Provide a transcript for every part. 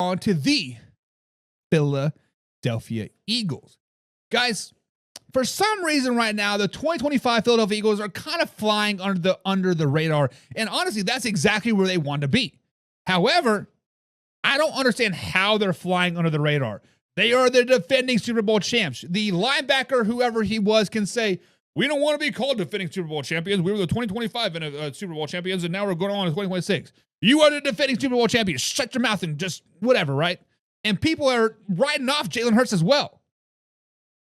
on to the Philadelphia Eagles. Guys, for some reason right now, the 2025 Philadelphia Eagles are kind of flying under the radar. And honestly, that's exactly where they want to be. However, I don't understand how they're flying under the radar. They are the defending Super Bowl champs. The linebacker, whoever he was, can say, we don't want to be called defending Super Bowl champions. We were the 2025 Super Bowl champions, and now we're going on to 2026. You are the defending Super Bowl champions. Shut your mouth and just whatever, right? And people are writing off Jalen Hurts as well.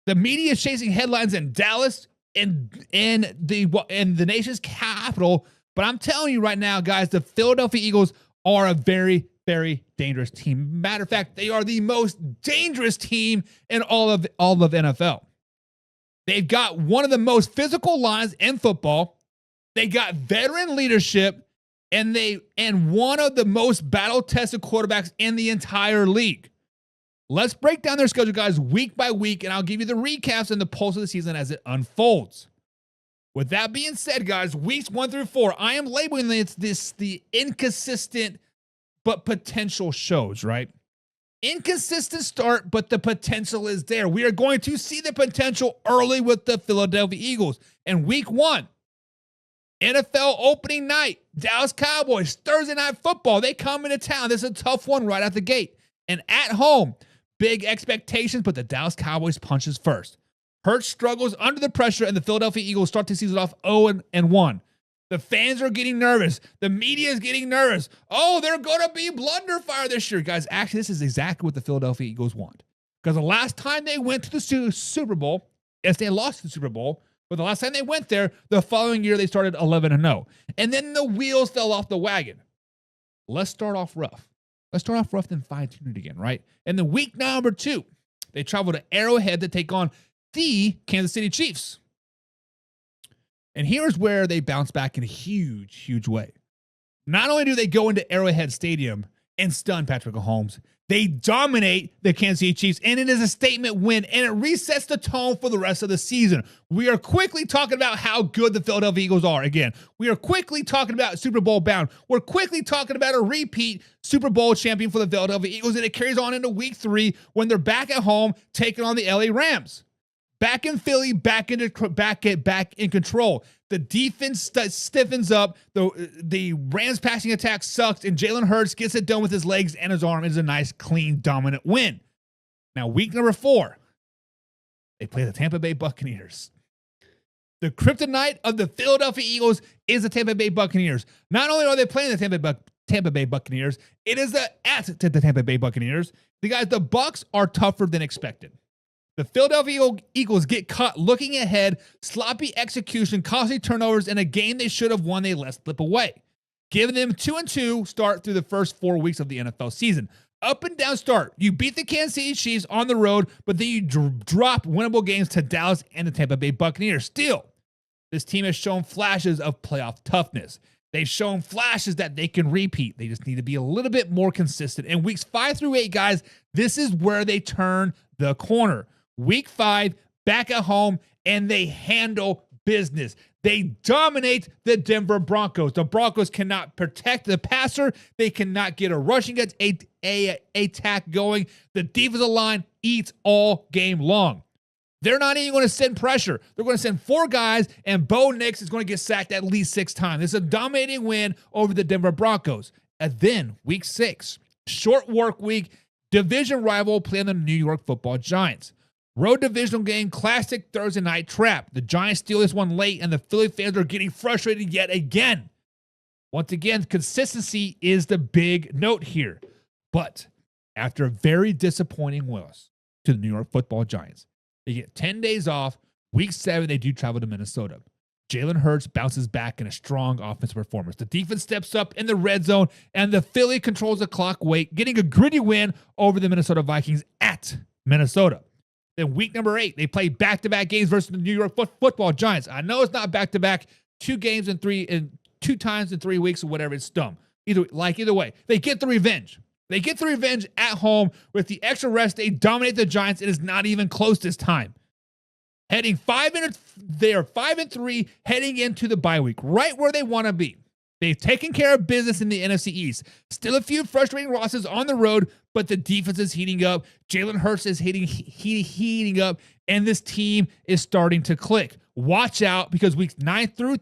The media is chasing headlines in Dallas and the nation's capital. But I'm telling you right now, guys, the Philadelphia Eagles are a very, very dangerous team. Matter of fact, they are the most dangerous team in all of NFL. They've got one of the most physical lines in football. They got veteran leadership, and one of the most battle-tested quarterbacks in the entire league. Let's break down their schedule, guys, week by week, and I'll give you the recaps and the pulse of the season as it unfolds. With that being said, guys, weeks 1 through 4, I am labeling the inconsistent but potential shows, right? Inconsistent start, but the potential is there. We are going to see the potential early with the Philadelphia Eagles. And week 1, NFL opening night, Dallas Cowboys, Thursday Night Football. They come into town. This is a tough one right out the gate. And at home, big expectations, but the Dallas Cowboys punches first. Hurts struggles under the pressure, and the Philadelphia Eagles start the season off 0-1. The fans are getting nervous. The media is getting nervous. Oh, they're going to be blunder fire this year. Guys, actually, this is exactly what the Philadelphia Eagles want. Because the last time they went to the Super Bowl, yes, they lost the Super Bowl, but the last time they went there, the following year, they started 11-0. And then the wheels fell off the wagon. Let's start off rough. Let's start off rough, then fine-tune it again, right? And then week number 2, they travel to Arrowhead to take on the Kansas City Chiefs. And here's where they bounce back in a huge, huge way. Not only do they go into Arrowhead Stadium and stun Patrick Mahomes, they dominate the Kansas City Chiefs, and it is a statement win, and it resets the tone for the rest of the season. We are quickly talking about how good the Philadelphia Eagles are again. We are quickly talking about Super Bowl bound. We're quickly talking about a repeat Super Bowl champion for the Philadelphia Eagles, and it carries on into week 3 when they're back at home taking on the LA Rams. Back in Philly, back in control. The defense stiffens up. The Rams passing attack sucks, and Jalen Hurts gets it done with his legs and his arm. It's a nice, clean, dominant win. Now, week number 4, they play the Tampa Bay Buccaneers. The kryptonite of the Philadelphia Eagles is the Tampa Bay Buccaneers. Not only are they playing the Tampa Bay Buccaneers, it is the Tampa Bay Buccaneers. The Bucs are tougher than expected. The Philadelphia Eagles get caught looking ahead, sloppy execution, costly turnovers, and a game they should have won, they let slip away. Giving them 2-2 start through the first 4 weeks of the NFL season. Up and down start. You beat the Kansas City Chiefs on the road, but then you drop winnable games to Dallas and the Tampa Bay Buccaneers. Still, this team has shown flashes of playoff toughness. They've shown flashes that they can repeat. They just need to be a little bit more consistent. In weeks 5 through 8, guys, this is where they turn the corner. Week 5, back at home, and they handle business. They dominate the Denver Broncos. The Broncos cannot protect the passer. They cannot get a rushing attack going. The defensive line eats all game long. They're not even going to send pressure. They're going to send 4 guys, and Bo Nix is going to get sacked at least 6 times. It's a dominating win over the Denver Broncos. And then, week 6, short work week, division rival playing the New York Football Giants. Road divisional game, classic Thursday night trap. The Giants steal this one late, and the Philly fans are getting frustrated yet again. Once again, consistency is the big note here. But after a very disappointing loss to the New York Football Giants, they get 10 days off. Week 7, they do travel to Minnesota. Jalen Hurts bounces back in a strong offensive performance. The defense steps up in the red zone, and the Philly controls the clock weight, getting a gritty win over the Minnesota Vikings at Minnesota. Then week number 8, they play back-to-back games versus the New York Football Giants. I know it's not back-to-back, 2 times in 3 weeks or whatever. It's dumb. Either way, they get the revenge. They get the revenge at home with the extra rest. They dominate the Giants. It is not even close this time. Heading 5-3, heading into the bye week, right where they want to be. They've taken care of business in the NFC East. Still a few frustrating losses on the road, but the defense is heating up. Jalen Hurts is heating up, and this team is starting to click. Watch out, because weeks 9 through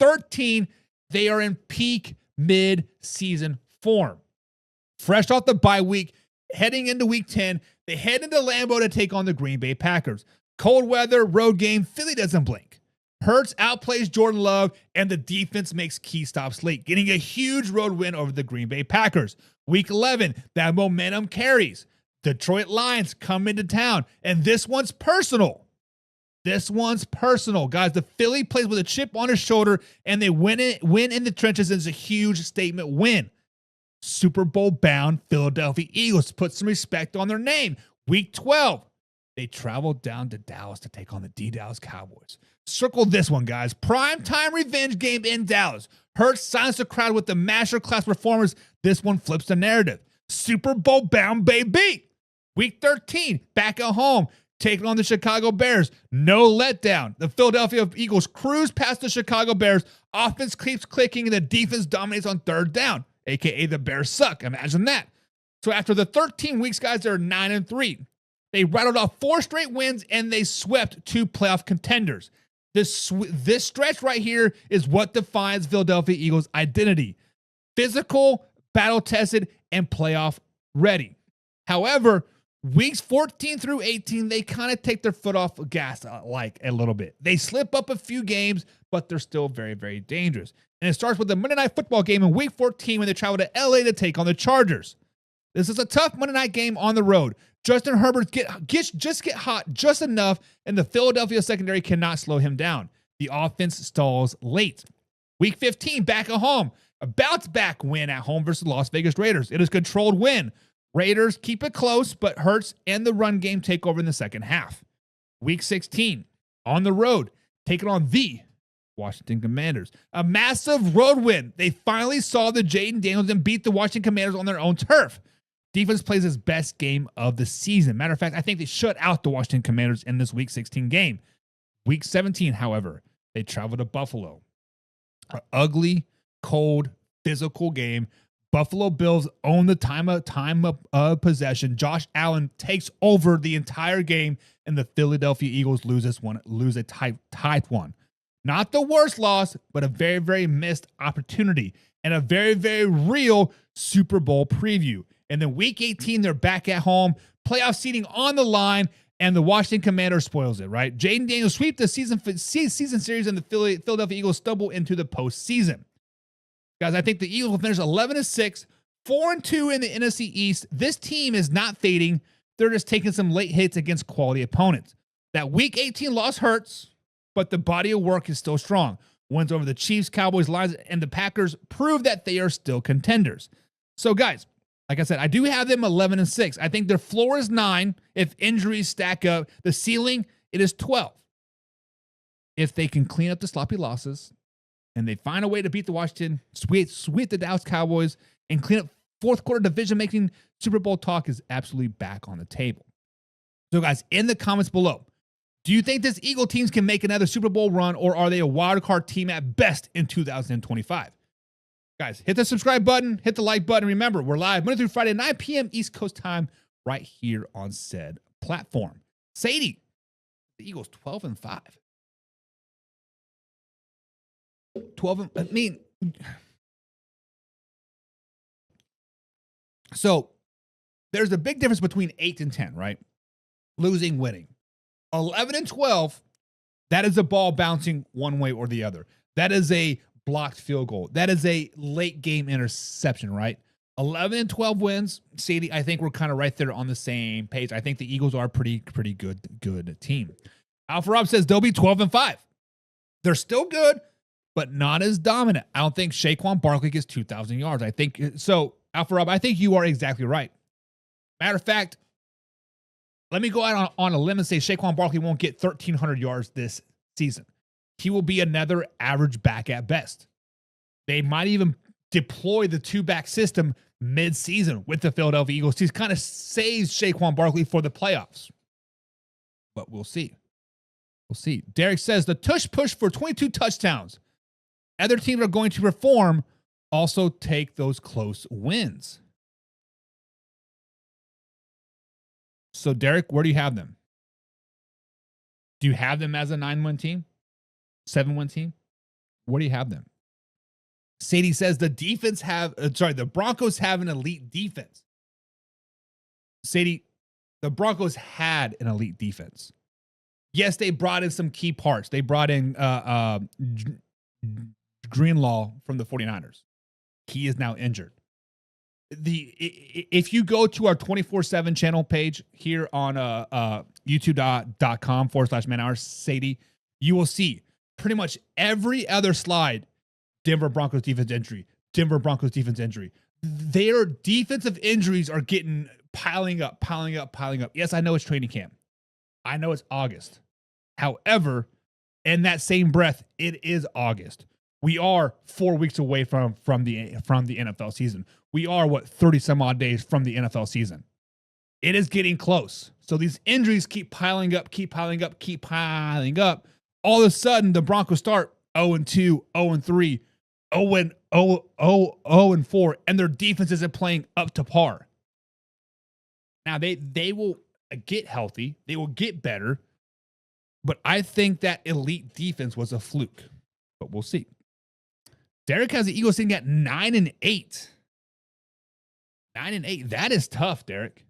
13, they are in peak mid-season form. Fresh off the bye week, heading into week 10, they head into Lambeau to take on the Green Bay Packers. Cold weather, road game, Philly doesn't blink. Hurts outplays Jordan Love, and the defense makes key stops late, getting a huge road win over the Green Bay Packers. Week 11, that momentum carries. Detroit Lions come into town, and this one's personal. This one's personal. Guys, the Philly plays with a chip on his shoulder, and they win in the trenches. It's a huge statement win. Super Bowl bound Philadelphia Eagles put some respect on their name. Week 12, they traveled down to Dallas to take on the Dallas Cowboys. Circle this one, guys. Primetime revenge game in Dallas. Hurts silenced the crowd with the masterclass performance. This one flips the narrative. Super Bowl bound, baby. Week 13, back at home, taking on the Chicago Bears. No letdown. The Philadelphia Eagles cruise past the Chicago Bears. Offense keeps clicking, and the defense dominates on third down, a.k.a. the Bears suck. Imagine that. So after the 13 weeks, guys, they're 9-3. They rattled off 4 straight wins, and they swept 2 playoff contenders. This stretch right here is what defines Philadelphia Eagles' identity. Physical, battle-tested, and playoff ready. However, weeks 14 through 18, they kind of take their foot off the gas like a little bit. They slip up a few games, but they're still very, very dangerous. And it starts with the Monday Night Football game in week 14 when they travel to LA to take on the Chargers. This is a tough Monday night game on the road. Justin Herbert get hot just enough, and the Philadelphia secondary cannot slow him down. The offense stalls late. Week 15, back at home. A bounce-back win at home versus Las Vegas Raiders. It is a controlled win. Raiders keep it close, but Hurts and the run game take over in the second half. Week 16, on the road, taking on the Washington Commanders. A massive road win. They finally saw the Jaden Daniels and beat the Washington Commanders on their own turf. Defense plays its best game of the season. Matter of fact, I think they shut out the Washington Commanders in this Week 16 game. Week 17, however, they travel to Buffalo. An ugly, cold, physical game. Buffalo Bills own the time of possession. Josh Allen takes over the entire game, and the Philadelphia Eagles lose a tight one. Not the worst loss, but a very, very missed opportunity and a very, very real Super Bowl preview. And then week 18, they're back at home, playoff seeding on the line, and the Washington Commanders spoils it, right? Jaden Daniels sweep the season series, and the Philadelphia Eagles stumble into the postseason. Guys, I think the Eagles will finish 11-6, 4-2 in the NFC East. This team is not fading. They're just taking some late hits against quality opponents. That week 18 loss hurts, but the body of work is still strong. Wins over the Chiefs, Cowboys, Lions, and the Packers prove that they are still contenders. So, guys, like I said, I do have them 11-6. I think their floor is 9 if injuries stack up. The ceiling, it is 12. If they can clean up the sloppy losses and they find a way to beat the Washington, sweep the Dallas Cowboys, and clean up fourth quarter division-making, Super Bowl talk is absolutely back on the table. So, guys, in the comments below, do you think this Eagle teams can make another Super Bowl run, or are they a wild card team at best in 2025? Guys, hit the subscribe button, hit the like button. Remember, we're live Monday through Friday, 9 p.m. East Coast time, right here on said platform. Sadie, the Eagles 12-5. 12, I mean, so there's a big difference between 8 and 10, right? Losing, winning. 11-12, that is a ball bouncing one way or the other. That is a blocked field goal. That is a late game interception, right? 11-12 wins. Sadie, I think we're kind of right there on the same page. I think the Eagles are a pretty good team. Alpha Rob says they'll be 12-5. They're still good, but not as dominant. I don't think Saquon Barkley gets 2,000 yards. I think so. Alpha Rob, I think you are exactly right. Matter of fact, let me go out on a limb and say Saquon Barkley won't get 1,300 yards this season. He will be another average back at best. They might even deploy the 2-back system mid-season with the Philadelphia Eagles to kind of save Saquon Barkley for the playoffs. But we'll see. We'll see. Derek says the tush push for 22 touchdowns. other teams are going to perform, also take those close wins. So, Derek, where do you have them? Do you have them as a 9-win team? 7-win team? Where do you have them? Sadie says the Broncos have an elite defense. Sadie, the Broncos had an elite defense. Yes, they brought in some key parts. They brought in Greenlaw from the 49ers. He is now injured. If you go to our 24/7 channel page here on youtube.com/man-hours, Sadie, you will see pretty much every other slide. Denver Broncos defense injury. Denver Broncos defense injury. Their defensive injuries are getting piling up. Yes, I know it's training camp. I know it's August. However, in that same breath, it is August. We are 4 weeks away from the NFL season. We are 30 some odd days from the NFL season. It is getting close. So these injuries keep piling up. All of a sudden, the Broncos start 0-2, 0-3, 0-4, and their defense isn't playing up to par. Now they will get healthy. They will get better. But I think that elite defense was a fluke. But we'll see. Derek has the Eagles sitting at 9-8. 9-8. That is tough, Derek.